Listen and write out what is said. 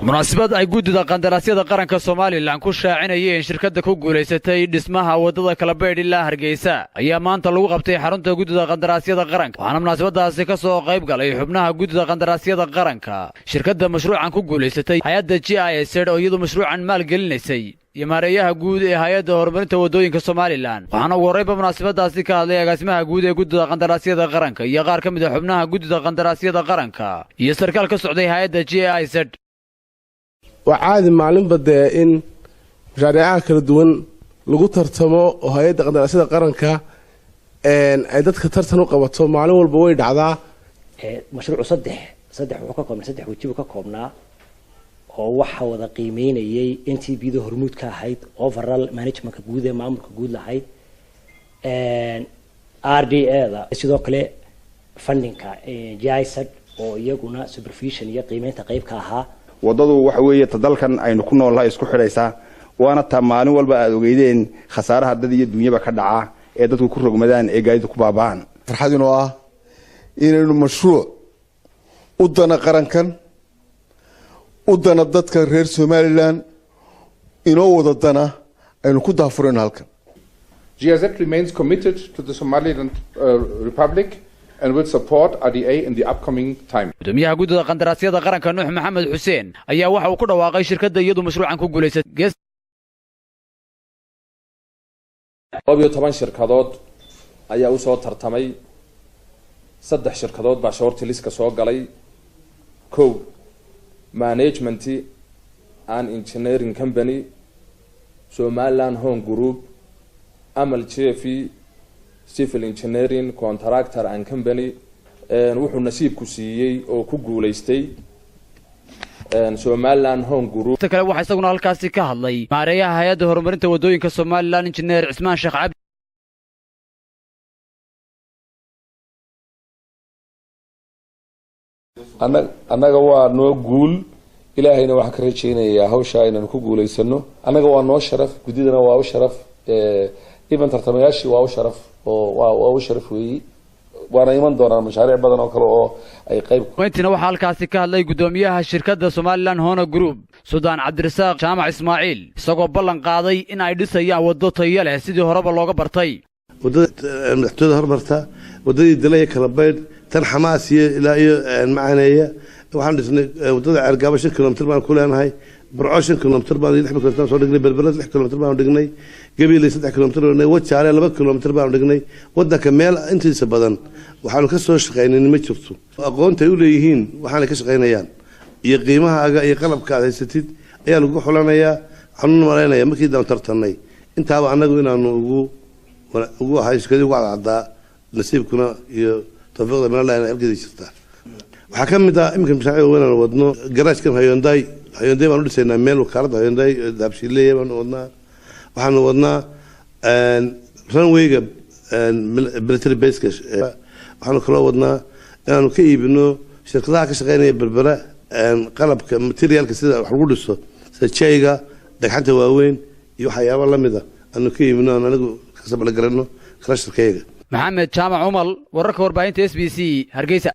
munaasabad ay guddida qandaraasyada qaranka Soomaaliland ku shaacinayeen shirkadda ku guuleysatay dhismaha wadada Kalabeed ilaa Hargeysa ayaa maanta lagu qabtay xarunta guddida qandaraasyada qaranka waxaana munaasabadaasi ka soo qayb galay xubnaha guddida qandaraasyada qaranka shirkadda mashruucan ku guuleysatay hay'adda GIZ oo iyadu mashruucan maalgelinaysay iyo maareeyaha guud ee hay'adda horumarinta wadooyinka Soomaaliland waxaana ugu horreynba munaasabadaasi ka hadlay agaasimaha guud ee guddida qandaraasyada qaranka iyo qaar ka mid ah xubnaha guddida qandaraasyada qaranka iyo sarkaal ka socday hay'adda GIZ وعادي معلم بدأ إن مشاريع كل دون لقوا ترتموا وهاي قدراسة قرنك إن عدد كترتنوا قبضتهم معلم والبويد عذا مشروع صدح وكاكم صدح وتجيب كاكمنا هو حوض قيمين يي أنتي بيده هرمود كهيد overall management كجودة معمر كجود لهيد RDA هذا سيدو كله funding كا GIZ أو يجونا supervision يقيمين تقيب كها wadadu waxa weeye tadalkan aynu ku noolahay isku xiraysa waana tamaalin walba aad ogeydeen khasaaraha dad iyo dunyaba ka dhaca ee dadku ku rogmadaan ee gaadiidku ku baabaan farxadina ah inaynu mashruuc u dana qarankan u dana dadka reer Somaliland inoo wada dana aynu ku daafureen halkan GIZ remains committed to the Somaliland Republic and will support RDA in the upcoming time. gudoomiyaha guddida qandaraasyada qaranka Nuux Maxamed Xuseen ayaa waxa uu ku dhawaaqay shirkadda iyadu mashruucan ku guuleysatay 12 shirkadood ayaa u soo tartamay 3 shirkadood baa short list ka soo galay management and engineering company Somaliland Home Group Amal Chefi civil engineering contractor and company wuxuu nasiib ku siiyay oo ku guuleystay Somaliland Home Group kale waxa isaguna halkaasi ka hadlay maareeyaha hay'adda horumarinta wadooyinka Somaliland engineer Cismaan Sheekh Cabdi anaga waa noo guul ilaahayna waxa ka rajaynayaa hawsha inaan ku guuleysano anaga waa noo sharaf gudidana waa u sharaf even tartamayaashii waa u sharaf oo u sharaf weeyay waana iman doonaan mashaariic badan oo kale oo ay qayb intina waxa halkaasi ka hadlay gudoomiyaha shirkadda Somaliland Home Group Sudan Cabdirasaaq Jaamac Ismaaciil isagoo ballan qaaday in ay dhisayaan wado tayo leh sidii horeba looga bartay wadada madaxtooyada hormarta wadadii dalay Kalabeed tan Xamaas ilaa iyo macaaneeya waxaan dhisnay wadada Argaba 5 kilomitir baan ku leenahay Burco 5 kilomitir baan 6 kilomitir soo dhignay Berbera 6 kilomitir baan dhignay Gabiley 3 kilomitir wajaale 2 kilomitir baan dhignay wadanka meel intiisa badan waxaanu ka soo shaqeynay ma jirto aqoonta ay u leeyihiin waxaan ka shaqeynayaan iyo qiimahaaga iyo qalabka aad haysatid ayaa lagu xulanayaa xanuun maleynaya markii daan tartanay intaaba anagu inaanu ugu hayskadi ugu cadda nasiibkuna iyo tawfiiqda meelaha ay halgeedi jirtaa waxa kamid ah imika mashaariic weyn oo wadno garaashkan Hyundai baan u dhisaynaa meel wakaalada Hyundai daabshiilay baan wadnaa waxaan wadnaa runwayga military base waxaan kala wadnaa inaanu ka iibino shirkadaha ka shaqeynaya Berbera qalabka materialka sida wax lagu dhiso sida jayga dhagxanta waaweyn iyo waxyaabo la mid ah aanu ka iibino anagu ka sabla garano kala shirkayga Maxamed Jaamac Umal wararka warbaahinta SBC Hargeysa